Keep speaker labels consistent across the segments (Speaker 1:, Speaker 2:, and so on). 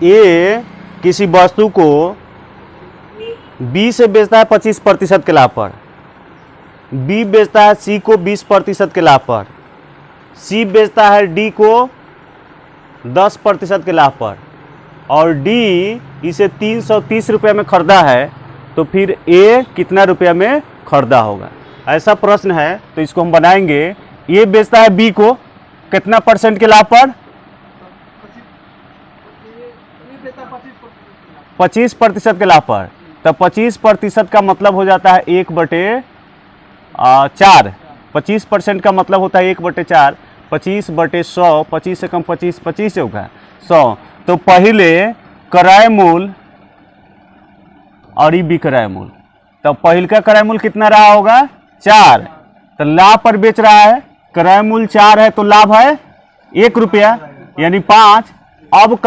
Speaker 1: ए किसी वस्तु को बी से बेचता है 25% के लाभ पर, बी बेचता है सी को 20% के लाभ पर, सी बेचता है डी को 10% के लाभ पर और डी इसे 330 रुपये में खरीदा है, तो फिर ए कितना रुपया में खरीदा होगा। ऐसा प्रश्न है तो इसको हम बनाएंगे। ए बेचता है बी को कितना परसेंट के लाभ पर, 25% के लाभ पर। तब 25% का मतलब हो जाता है 1/4। 25% का मतलब होता है 1/4। 25/100, 25 से कम 25, 25 होगा 100। तो पहले क्रय मूल्य और ये विक्रय मूल्य, तो पहले का क्रय मूल्य कितना रहा होगा 4, तो लाभ पर बेच रहा है। क्रय मूल्य 4 है तो लाभ है 1 रुपया यानी 5। अब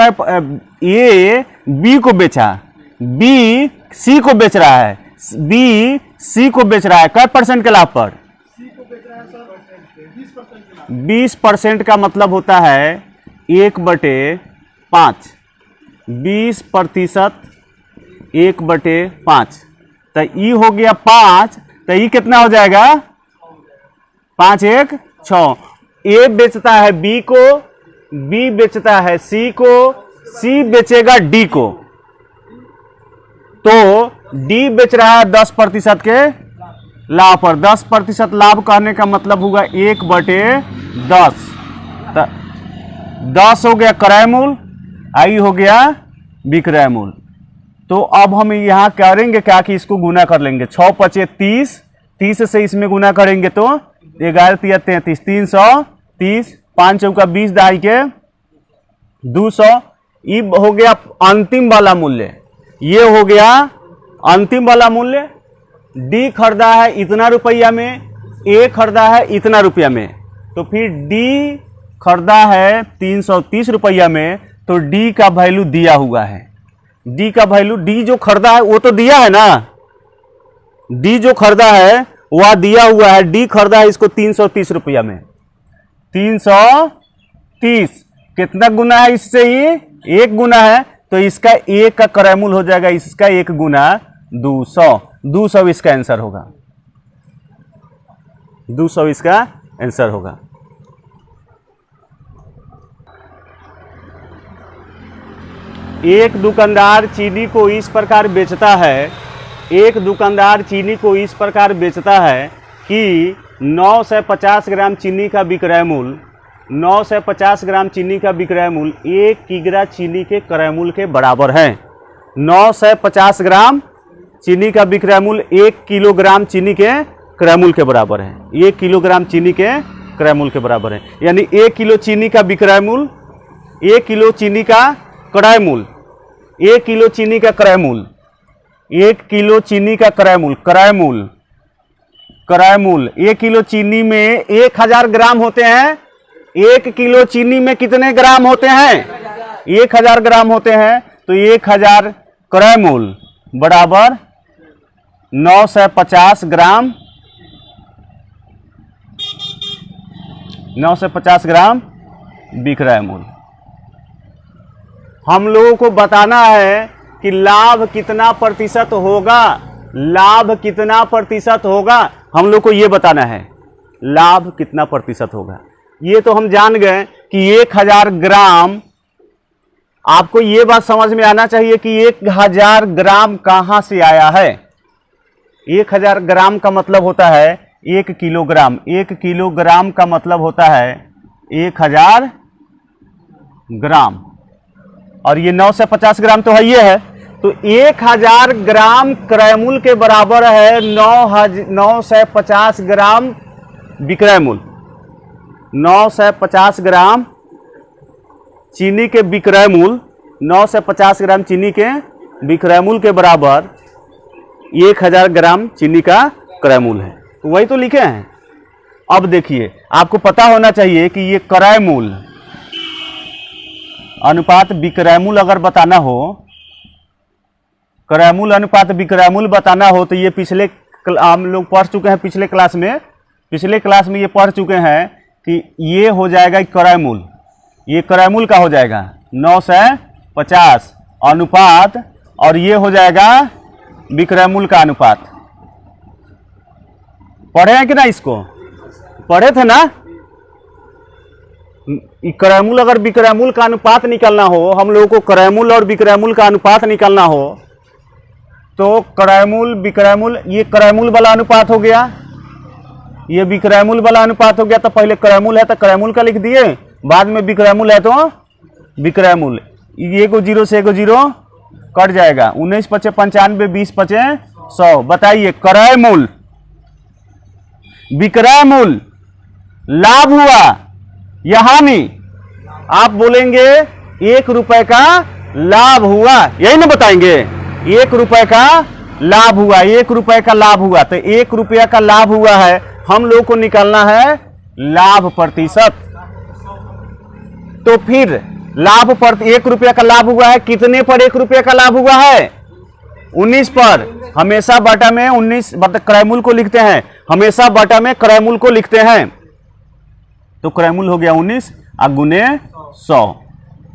Speaker 1: ए बी को बेचा, बी सी को बेच रहा है, बी सी को बेच रहा है क्या परसेंट के लाभ पर, 20% का मतलब होता है 1/5। 20% 1/5, तो ई हो गया 5, तो ई कितना हो जाएगा 5 1 6। ए बेचता है बी को, बी बेचता है सी को, सी बेचेगा डी को, तो डी बेच रहा है 10% के लाभ पर। 10% लाभ कहने का मतलब होगा 1/10। 10 हो गया क्रय मूल्य, आई हो गया विक्रय मूल्य। तो अब हम यहाँ करेंगे क्या कि इसको गुना कर लेंगे। 6 × 30, 30 से इसमें गुना करेंगे तो 11 × 33, 330, 5 चौका 20, दहाई के 200। ये हो गया अंतिम वाला मूल्य, ये हो गया अंतिम वाला मूल्य। डी खरीदा है इतना रुपया में, ए खरीदा है इतना रुपया में, तो फिर डी खरीदा है 330 रुपया में, तो डी का वैल्यू दिया हुआ है। डी का वैल्यू, डी जो खरीदा है वो तो दिया है ना, डी जो खरीदा है वह दिया हुआ है। डी खरीदा है इसको 330 रुपया में। 330 कितना गुना है इससे, ये 1 गुना है, तो इसका 1 का क्रय मूल्य हो जाएगा इसका 1 गुना 200। 200 इसका आंसर होगा, 200 इसका आंसर होगा। एक दुकानदार चीनी को इस प्रकार बेचता है, एक दुकानदार चीनी को इस प्रकार बेचता है कि 9 से 50 ग्राम चीनी का विक्रय मूल्य, 9 से 50 ग्राम चीनी का विक्रय मूल्य 1 किग्रा चीनी के क्रय मूल्य के बराबर है। 9 से 50 ग्राम चीनी का विक्रय मूल्य 1 किलोग्राम चीनी के क्रय मूल्य के बराबर है। 1 किलोग्राम चीनी के क्रय मूल्य के बराबर है, यानी 1 किलो चीनी का विक्रय मूल्य, 1 किलो चीनी का क्रय मूल्य, 1 किलो चीनी का क्रय मूल्य, 1 किलो चीनी का क्रय मूल्य, क्रय मूल्य, क्रय मूल्य। 1 किलो चीनी में 1000 ग्राम होते हैं। 1 किलो चीनी में कितने ग्राम होते हैं, 1000 ग्राम होते हैं, तो 1000 क्रय मूल्य बराबर 9 से 50 ग्राम, 9 से 50 ग्राम विक्रय मूल्य। हम लोगों को बताना है कि लाभ कितना प्रतिशत होगा, लाभ कितना प्रतिशत होगा, हम लोग को ये बताना है लाभ कितना प्रतिशत होगा। ये तो हम जान गए कि 1000 ग्राम, आपको ये बात समझ में आना चाहिए कि 1000 ग्राम कहाँ से आया है। 1000 ग्राम का मतलब होता है 1 किलोग्राम, 1 किलोग्राम का मतलब होता है 1000 ग्राम, और ये 9 से 50 ग्राम तो है, ये है, तो 1000 ग्राम क्रय मूल्य के बराबर है 9 से 50 ग्राम विक्रय मूल्य। 9 से 50 ग्राम चीनी के विक्रय मूल्य, 9 से 50 ग्राम चीनी के विक्रय मूल्य के बराबर 1000 ग्राम चीनी का क्रय मूल्य है, तो वही तो लिखे हैं। अब देखिए, आपको पता होना चाहिए कि ये क्रय मूल्य अनुपात विक्रय मूल्य अगर बताना हो, क्रय मूल्य अनुपात विक्रय मूल्य बताना हो, तो ये पिछले हम लोग पढ़ चुके हैं, पिछले क्लास में ये पढ़ चुके हैं कि ये हो जाएगा क्रय मूल्य, ये क्रय मूल्य का हो जाएगा 9 से 50 अनुपात, और ये हो जाएगा विक्रय मूल्य का अनुपात। पढ़े हैं कि ना, इसको पढ़े थे ना। क्रय मूल्य, अगर विक्रय मूल्य का अनुपात निकालना हो, हम लोगों को क्रय मूल्य और विक्रय मूल्य का अनुपात निकालना हो, तो क्रय मूल्य विक्रय मूल्य, ये क्रय मूल्य वाला अनुपात हो गया, ये विक्रय मूल्य वाला अनुपात हो गया। तो पहले क्रय मूल्य है तो क्रय मूल्य का लिख दिए, बाद में विक्रय मूल्य है तो विक्रय मूल्य। ये को 0 से 0 कट जाएगा। 19 पचे 95, 20 पचे 100। बताइए क्रय मूल्य, विक्रय मूल्य, लाभ हुआ या हानि? आप बोलेंगे 1 रुपए का लाभ हुआ, यही ना बताएंगे। 1 रुपए का लाभ हुआ, 1 रुपए का लाभ हुआ। तो 1 रुपया का लाभ हुआ है, हम लोग को निकालना है लाभ प्रतिशत। तो फिर लाभ पर 1 रुपया का लाभ हुआ है, कितने पर 1 रुपया का लाभ हुआ है? 19 पर। हमेशा बटा में 19 क्रय मूल्य को लिखते हैं, हमेशा बटा में क्रय मूल्य को लिखते हैं। तो क्रय मूल्य हो गया 19 गुने 100।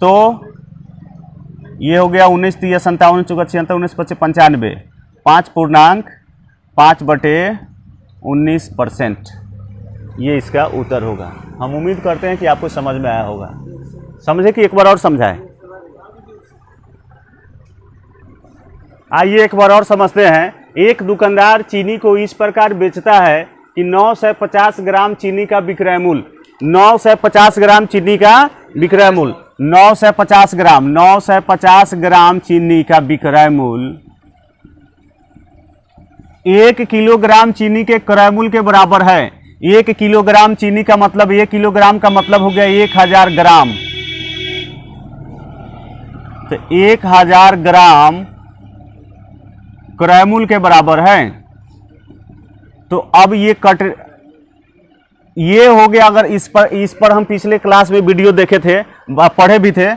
Speaker 1: तो ये हो गया 19 3 57 4 76 19 25 95, 5/5/19%। ये इसका उत्तर होगा। हम उम्मीद करते हैं कि आपको समझ में आया होगा। समझे कि एक बार और समझाएं? आइए एक बार और समझते हैं। एक दुकानदार चीनी को इस प्रकार बेचता है कि 950 ग्राम चीनी का विक्रय मूल्य, 950 ग्राम चीनी का विक्रय मूल्य, 950 ग्राम चीनी का विक्रय मूल्य 1 किलोग्राम चीनी के क्रय मूल्य के बराबर है। 1 किलोग्राम चीनी का मतलब, 1 किलोग्राम का मतलब हो गया 1000 ग्राम। तो 1000 ग्राम क्रय मूल्य के बराबर है। तो अब ये ये हो गया। अगर इस पर हम पिछले क्लास में वीडियो देखे थे, पढ़े भी थे।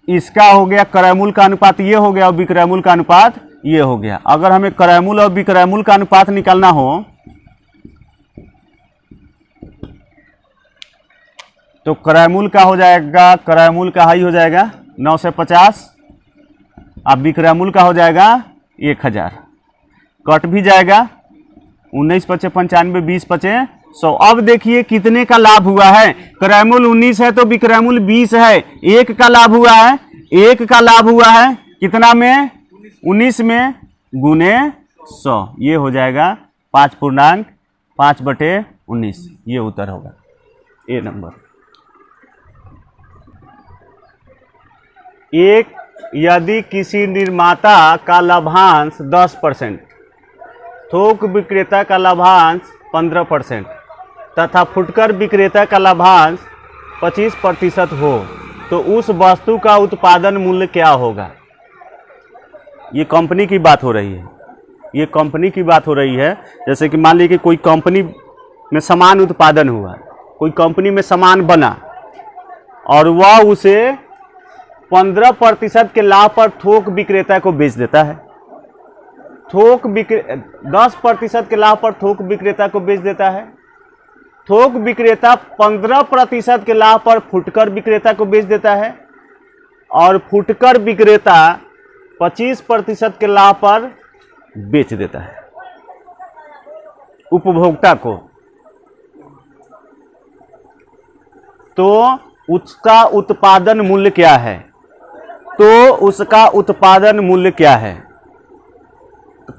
Speaker 1: इसका हो गया क्रय मूल्य का अनुपात, ये हो गया, और विक्रय मूल्य का अनुपात ये हो गया। अगर हमें क्रय मूल्य और विक्रय मूल्य का अनुपात निकालना हो तो क्रय मूल्य का हो जाएगा, क्रय मूल्य का हाई हो जाएगा 950, अब विक्रय मूल्य का हो जाएगा 1000। कट भी जाएगा, 19 पचे 95, 20 पचे 100। अब देखिए कितने का लाभ हुआ है। क्रय मूल्य 19 है तो विक्रय मूल्य 20 है। 1 का लाभ हुआ है, 1 का लाभ हुआ है कितना में? 19 में गुने 100। ये हो जाएगा 5/5/19। ये उत्तर होगा ए नंबर। एक, यदि किसी निर्माता का लाभांश 10%, थोक विक्रेता का लाभांश 15% तथा फुटकर विक्रेता का लाभांश 25% हो, तो उस वस्तु का उत्पादन मूल्य क्या होगा? ये कंपनी की बात हो रही है, ये कंपनी की बात हो रही है। जैसे कि मान लीजिए कि कोई कंपनी में सामान उत्पादन हुआ, कोई कंपनी में सामान बना और वह उसे 15% के लाभ पर थोक विक्रेता को बेच देता है। 10% के लाभ पर थोक विक्रेता को बेच देता है। थोक विक्रेता 15% के लाभ पर फुटकर विक्रेता को बेच देता है, और फुटकर विक्रेता 25% के लाभ पर बेच देता है उपभोक्ता को। तो उसका उत्पादन मूल्य क्या है? तो उसका उत्पादन मूल्य क्या है?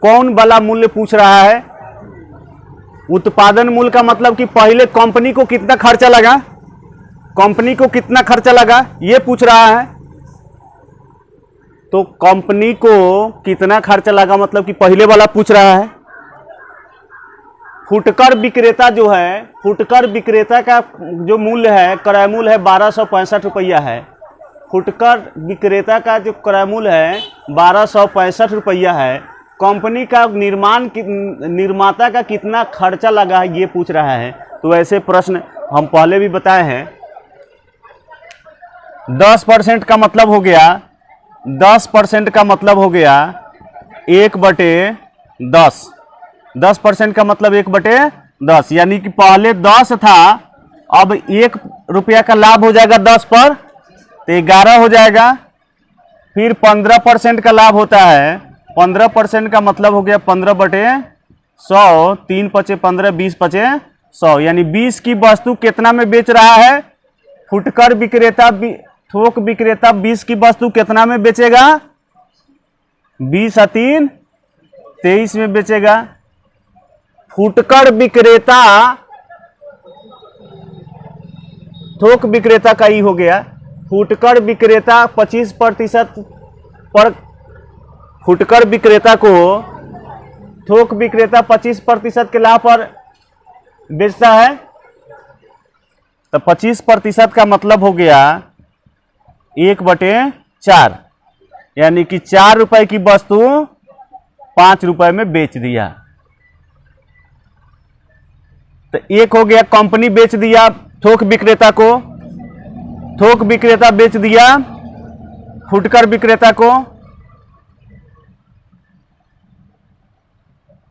Speaker 1: कौन वाला मूल्य पूछ रहा है? उत्पादन मूल्य का मतलब कि पहले कंपनी को कितना खर्चा लगा, कंपनी को कितना खर्चा लगा, ये पूछ रहा है। तो कंपनी को कितना खर्चा लगा मतलब कि पहले वाला पूछ रहा है। फुटकर विक्रेता जो है, फुटकर विक्रेता का जो मूल्य है, क्रय मूल्य है 1265 रुपया है। फुटकर विक्रेता का जो क्रय मूल्य है 1265 रुपया है। कंपनी का निर्माता का कितना खर्चा लगा है ये पूछ रहा है। तो ऐसे प्रश्न हम पहले भी बताए हैं। 10% का मतलब हो गया, 10% का मतलब हो गया 1/10। 10% का मतलब 1/10, यानी कि पहले 10 था, अब 1 रुपया का लाभ हो जाएगा 10 पर, तो 11 हो जाएगा। फिर 15% का लाभ होता है। 15% का मतलब हो गया 15/100, 3 पचे 15, 20 पचे 100, यानी 20 की वस्तु कितना में बेच रहा है? फुटकर विक्रेता, थोक विक्रेता 20 की वस्तु कितना में बेचेगा? 20 और 3 23 में बेचेगा। फुटकर विक्रेता, थोक विक्रेता का ही हो गया। फुटकर विक्रेता 25% पर, फुटकर विक्रेता को थोक विक्रेता 25% के लाभ पर बेचता है। तो 25% का मतलब हो गया 1/4, यानी कि 4 रुपए की वस्तु 5 रुपए में बेच दिया। तो एक हो गया कंपनी बेच दिया थोक विक्रेता को, थोक विक्रेता बेच दिया फुटकर विक्रेता को,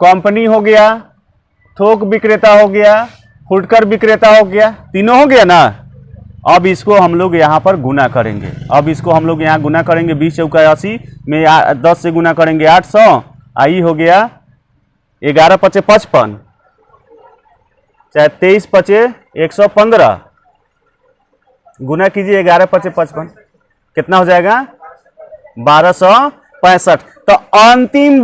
Speaker 1: कंपनी हो गया, थोक विक्रेता हो गया, फुटकर विक्रेता हो गया, तीनों हो गया ना। अब इसको हम लोग यहाँ पर गुना करेंगे। अब इसको हम लोग यहाँ गुना करेंगे। 20 चौका 80 में 10 से गुना करेंगे 800, आई हो गया 11 पचे 55, चाहे 23 पचे 115, गुना कीजिए 11 पचे 55, कितना हो जाएगा? 1265। तो अंतिम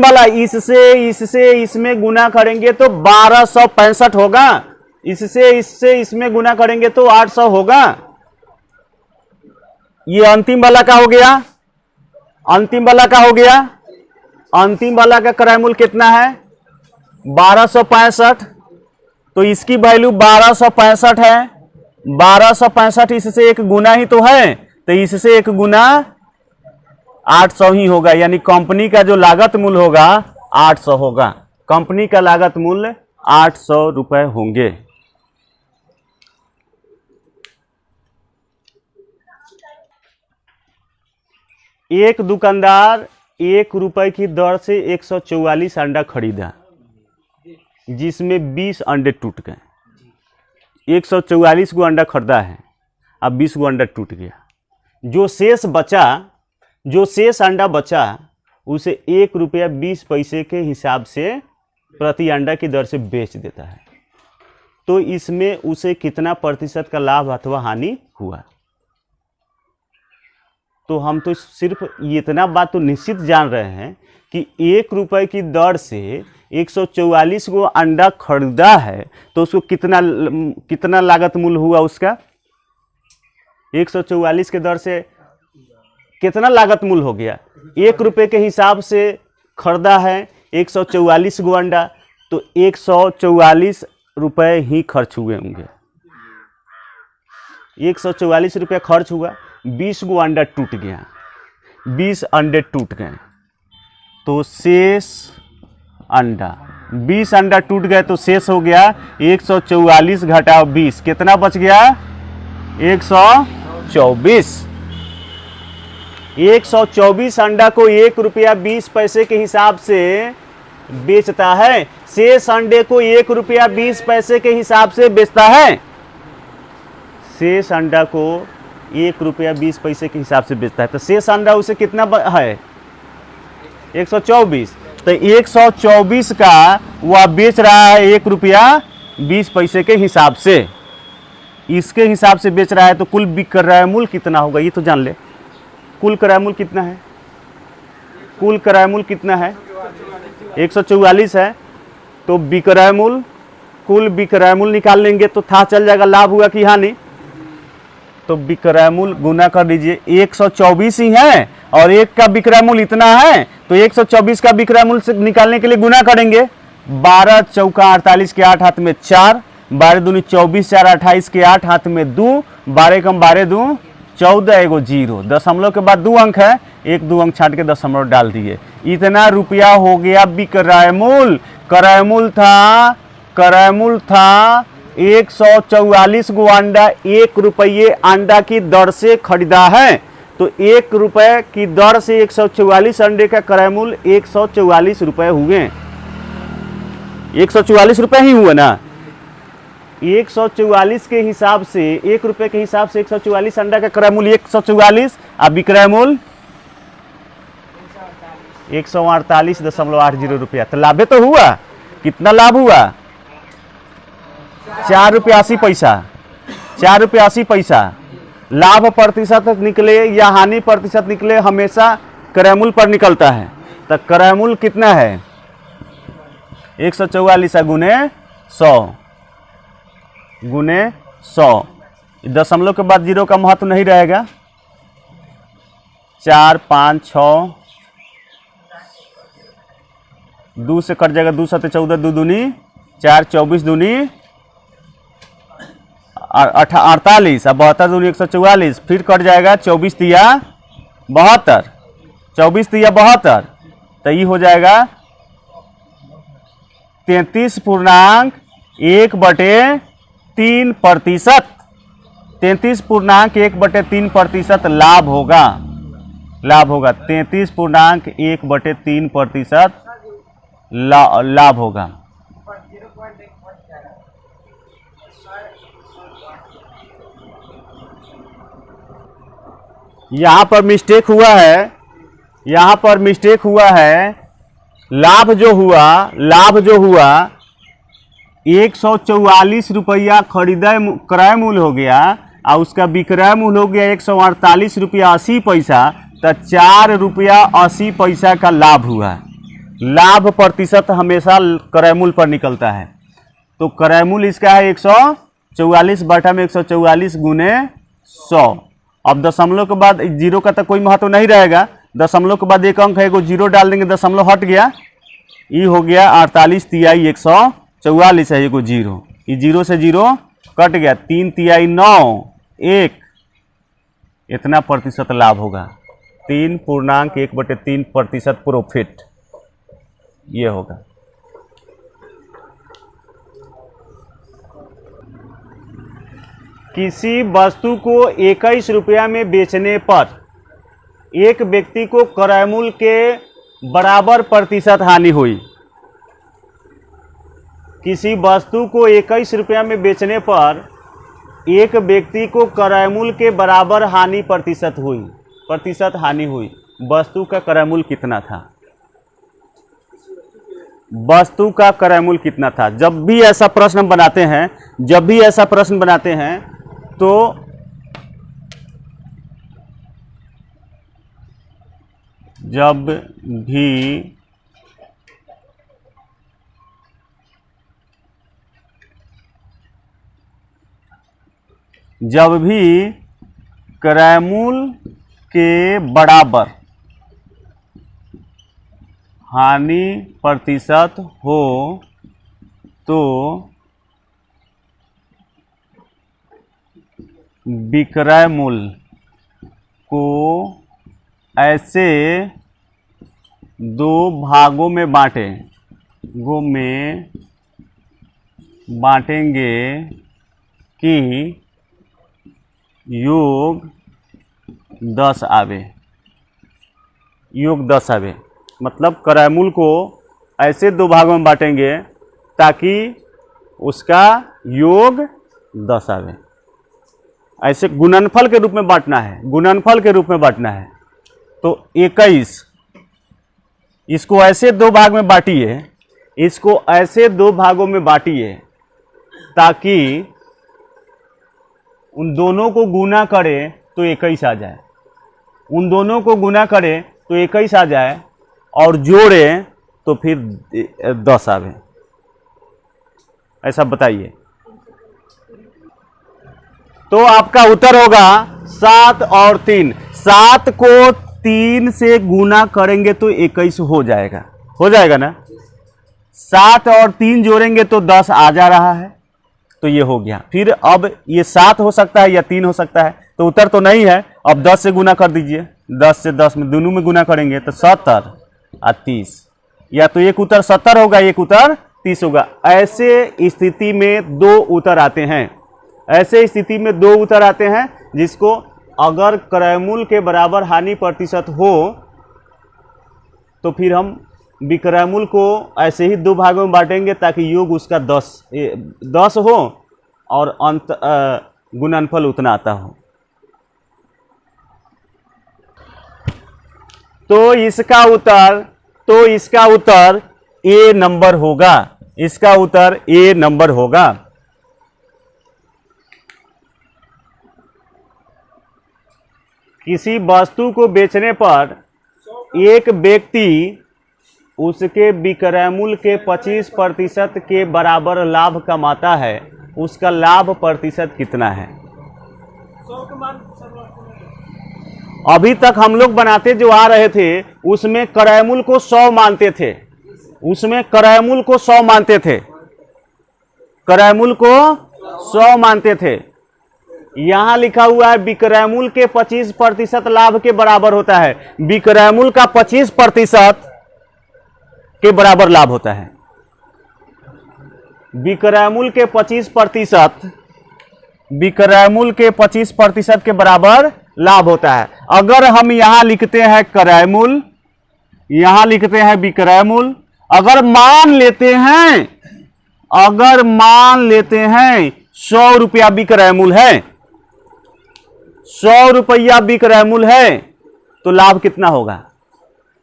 Speaker 1: वाला इससे इसमें गुना करेंगे तो 1265 होगा। इससे इसमें गुना करेंगे तो 800 होगा। ये अंतिम वाला का हो गया। अंतिम वाला का हो गया। अंतिम वाला का क्रय मूल्य कितना है? 1265। तो इसकी वैल्यू 1265 है। 1265 इससे एक गुना ही तो है, तो इससे एक गुना 800 ही होगा, यानी कंपनी का जो लागत मूल्य होगा 800 होगा। कंपनी का लागत मूल्य 800 रुपए होंगे। एक दुकानदार 1 रुपए की दर से 144 अंडा खरीदा, जिसमें 20 अंडे टूट गए। 144 गो अंडा खरीदा है, अब 20 गो अंडा टूट गया। जो शेष अंडा बचा उसे 1 रुपया 20 पैसे के हिसाब से प्रति अंडा की दर से बेच देता है। तो इसमें उसे कितना प्रतिशत का लाभ अथवा हानि हुआ? तो हम तो सिर्फ इतना बात तो निश्चित जान रहे हैं कि 1 रुपए की दर से 144 गो अंडा खरीदा है, तो उसको कितना लागत मूल्य हुआ उसका? 144 के दर से कितना लागत मूल्य हो गया? 1 रुपए के हिसाब से खरीदा है 144 गो अंडा, तो 144 रुपए ही खर्च हुए होंगे। 144 रुपये खर्च हुआ, 20 गो अंडा टूट गया, 20 अंडे टूट गए, तो शेष अंडा 20 अंडा टूट गए, तो शेष हो गया 144 घटाओ 20, कितना बच गया? 124। 124 अंडा को 1 रुपया 20 पैसे के हिसाब से बेचता है। शेष अंडे को 1 रुपया 20 पैसे के हिसाब से बेचता है। शेष अंडा को 1 रुपया 20 पैसे के हिसाब से बेचता है, तो शेष अंडा उसे कितना है? 124। तो 124 का वह बेच रहा है 1 रुपया 20 पैसे के हिसाब से। इसके हिसाब से बेच रहा है, तो कुल विक्रय मूल्य कितना होगा ये तो जान ले। कुल क्रय मूल्य कितना है? कुल क्रय मूल्य कितना है? 144 है, तो विक्रय मूल्य, कुल विक्रय मूल्य निकाल लेंगे तो था चल जाएगा लाभ हुआ कि हानि। तो विक्रय मूल्य गुना कर दीजिए, 124 ही है और एक का विक्रय मूल्य इतना है, तो 124 का विक्रय मूल्य से निकालने के लिए गुना करेंगे। 12 चौका 48 के 8 हाथ में 4, 12 दूनी 24, 4 28 के 8 हाथ में 2, 12 कम 12 2 14, एगो 0, दशमलव के बाद 2 अंक है, 1-2 अंक छाट के दशमलव डाल दिए। इतना रुपया हो गया विक्रय मूल्य। क्रय मूल्य था 144 गो अंडा 1 रुपये अंडा की दर से खरीदा है, तो 1 रुपये की दर से 144 अंडे का क्रय मूल्य 144 रुपये हुए। 144 रुपये ही हुए ना। 144 के हिसाब से, 1 रुपये के हिसाब से 144 अंडा का क्रय मूल्य 144, अब विक्रय मूल्य 148.80 रुपया। तो लाभे तो हुआ, कितना लाभ हुआ? 4 रुपया 80 पैसा, 4 रुपया 80 पैसा। लाभ प्रतिशत निकले या हानि प्रतिशत निकले, हमेशा क्रय मूल्य पर निकलता है। तो क्रय मूल्य कितना है? 144 गुने 100 गुने 100। दशमलव के बाद जीरो का महत्व नहीं रहेगा। 4 5 6, 2 से कट जाएगा, 2 7 14, 2 दूनी 4, 24 दूनी 48, अब 72 दूनी 144, फिर कट जाएगा 24 तिया 72, 24 तिया 72, तो ये हो जाएगा 33.1/3%। 33.1/3% लाभ होगा, लाभ होगा 33.1/3% लाभ होगा। यहाँ पर मिस्टेक हुआ है, यहाँ पर मिस्टेक हुआ है। लाभ जो हुआ 144 रुपया खरीदा क्रय मूल्य हो गया और उसका विक्रय मूल्य हो गया 148 रुपया 80 पैसा, तो 4 रुपया 80 पैसा का लाभ हुआ। लाभ प्रतिशत हमेशा क्रय मूल्य पर निकलता है। तो क्रय मूल्य इसका है 144 बटा में 144 गुने 100। अब दशमलव के बाद जीरो का तो कोई महत्व नहीं रहेगा। दशमलव के बाद एक अंक है, वो जीरो डाल देंगे, दशमलव हट गया, ये हो गया 48 तिहाई 144 है, ये जीरो, ये जीरो से जीरो कट गया, 3 तिहाई 9 1, इतना प्रतिशत लाभ होगा। 3.1/3% प्रॉफिट ये होगा। किसी वस्तु को 21 रुपया में बेचने पर एक व्यक्ति को क्रय मूल्य के बराबर प्रतिशत हानि हुई। किसी वस्तु को 21 रुपया में बेचने पर एक व्यक्ति को क्रय मूल्य के बराबर प्रतिशत हानि हुई। वस्तु का क्रय मूल्य कितना था? वस्तु का क्रय मूल्य कितना था? जब भी ऐसा प्रश्न बनाते हैं, तो जब भी क्रय मूल्य के बराबर हानि प्रतिशत हो तो विक्रय मूल्य को ऐसे दो भागों में बांटेंगे कि योग 10 आवे। योग 10 आवे मतलब क्रय मूल्य को ऐसे दो भागों में बांटेंगे ताकि उसका योग 10 आवे। ऐसे गुणनफल के रूप में बांटना है, गुणनफल के रूप में बांटना है। तो 21, इसको ऐसे दो भाग में बांटिए, इसको ऐसे दो भागों में बांटिए ताकि उन दोनों को गुना करें तो 21 आ जाए, उन दोनों को गुना करें तो 21 आ जाए और जोड़ें तो फिर 10 आवे। ऐसा बताइए। तो आपका उत्तर होगा 7 और 3। 7 को 3 से गुना करेंगे तो 21 हो जाएगा, हो जाएगा ना। 7 और 3 जोड़ेंगे तो 10 आ जा रहा है, तो ये हो गया। फिर अब ये 7 हो सकता है या 3 हो सकता है, तो उत्तर तो नहीं है। अब 10 से गुना कर दीजिए, 10 से 10 में दोनों में गुना करेंगे तो 70 और 30, या तो एक उत्तर 70 होगा, एक उत्तर 30 होगा। ऐसे स्थिति में दो उत्तर आते हैं, ऐसे स्थिति में दो उत्तर आते हैं जिसको अगर क्रय मूल्य के बराबर हानि प्रतिशत हो तो फिर हम विक्रय मूल्य को ऐसे ही दो भागों में बांटेंगे ताकि योग उसका 10 हो और अंत गुणनफल उतना आता हो। तो इसका उत्तर ए नंबर होगा। इसका उत्तर ए नंबर होगा। किसी वस्तु को बेचने पर एक व्यक्ति उसके विक्रय मूल्य के 25% के बराबर लाभ कमाता है, उसका लाभ प्रतिशत कितना है? अभी तक हम लोग बनाते जो आ रहे थे उसमें क्रय मूल्य को 100 मानते थे, उसमें क्रय मूल्य को 100 मानते थे, क्रय मूल्य को 100 मानते थे। यहां लिखा हुआ है विक्रय मूल्य के 25% लाभ के बराबर होता है। विक्रय मूल्य का 25% के बराबर लाभ होता है। विक्रय मूल्य के 25%, विक्रय मूल्य के 25% के बराबर लाभ होता है। अगर हम यहां लिखते हैं क्रय मूल्य, यहां लिखते हैं विक्रय मूल्य, अगर मान लेते हैं 100 रुपया विक्रय मूल्य है, 100 रुपया विक्रय मूल्य है, तो लाभ कितना होगा?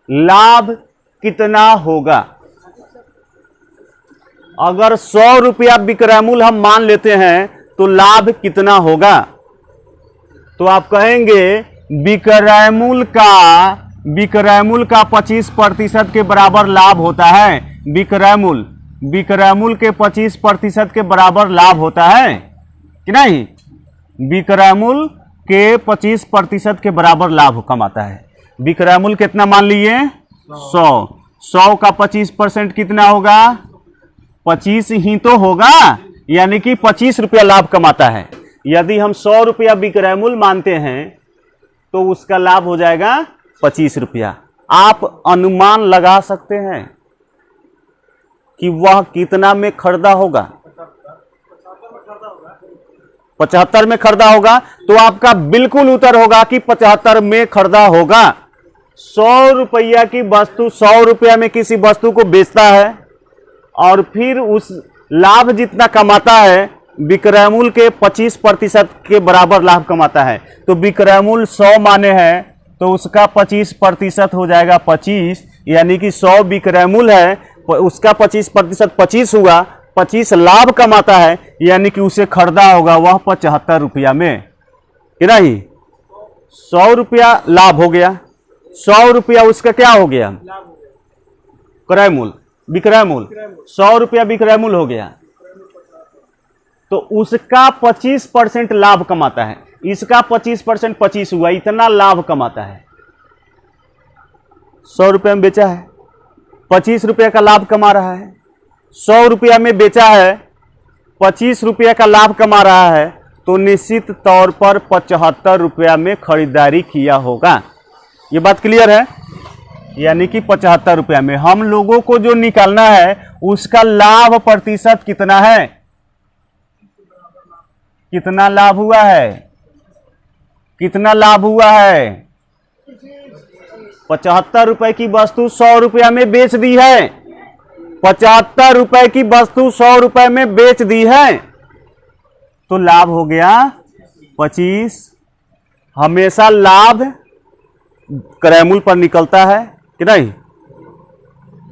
Speaker 1: लाभ कितना होगा? अगर 100 रुपया विक्रय मूल्य हम मान लेते हैं तो लाभ कितना होगा? तो आप कहेंगे विक्रय मूल्य का 25% के बराबर लाभ होता है। विक्रय मूल्य के 25% के बराबर लाभ होता है कि नहीं? विक्रय मूल्य के 25% के बराबर लाभ कमाता है। विक्रय मूल्य कितना मान लिए? 100 का 25% कितना होगा? 25 ही तो होगा, यानी कि 25 रुपया लाभ कमाता है। यदि हम 100 रुपया विक्रय मूल्य मानते हैं तो उसका लाभ हो जाएगा 25 रुपया। आप अनुमान लगा सकते हैं कि वह कितना में खरीदा होगा? 75 में खरीदा होगा। तो आपका बिल्कुल उत्तर होगा कि 75 में खरीदा होगा। 100 रुपया की वस्तु 100 रुपया में किसी वस्तु को बेचता है और फिर उस लाभ जितना कमाता है विक्रय मूल्य के 25% के बराबर लाभ कमाता है। तो विक्रय मूल्य 100 माने हैं तो उसका 25% हो जाएगा 25, यानी कि 100 विक्रय मूल्य है, उसका 25% 25 हुआ, 25 लाभ कमाता है, यानी कि उसे खरीदा होगा वह 75 रुपया में, कि नहीं? 100 रुपया लाभ हो गया, 100 रुपया उसका क्या हो गया? क्रय मूल्य, विक्रय मूल्य 100 रुपया विक्रय मूल्य हो गया। तो उसका 25% लाभ कमाता है, इसका 25% 25 हुआ, इतना लाभ कमाता है। 100 रुपया में बेचा है, 25 रुपया का लाभ कमा रहा है। 100 रुपया में बेचा है, 25 रुपया का लाभ कमा रहा है, तो निश्चित तौर पर 75 रुपया में खरीदारी किया होगा। ये बात क्लियर है? यानी कि 75 रुपया में हम लोगों को जो निकालना है उसका लाभ प्रतिशत कितना है? कितना लाभ हुआ है? कितना लाभ हुआ है? 75 रुपए की वस्तु 100 रुपया में बेच दी है। 75 रुपए की वस्तु 100 रुपए में बेच दी है तो लाभ हो गया 25। हमेशा लाभ क्रय मूल्य पर निकलता है कि नहीं?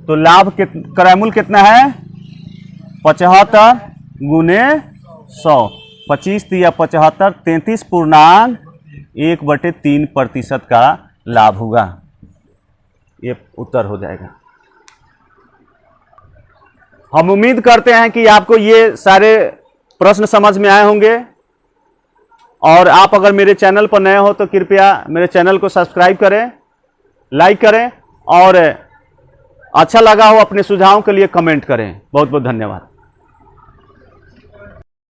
Speaker 1: तो लाभ क्रय मूल्य कितना है? 75 गुने 100, 25 या 75, 33.1/3% का लाभ हुआ। ये उत्तर हो जाएगा। हम उम्मीद करते हैं कि आपको ये सारे प्रश्न समझ में आए होंगे, और आप अगर मेरे चैनल पर नए हो तो कृपया मेरे चैनल को सब्सक्राइब करें, लाइक करें, और अच्छा लगा हो अपने सुझावों के लिए कमेंट करें। बहुत बहुत धन्यवाद।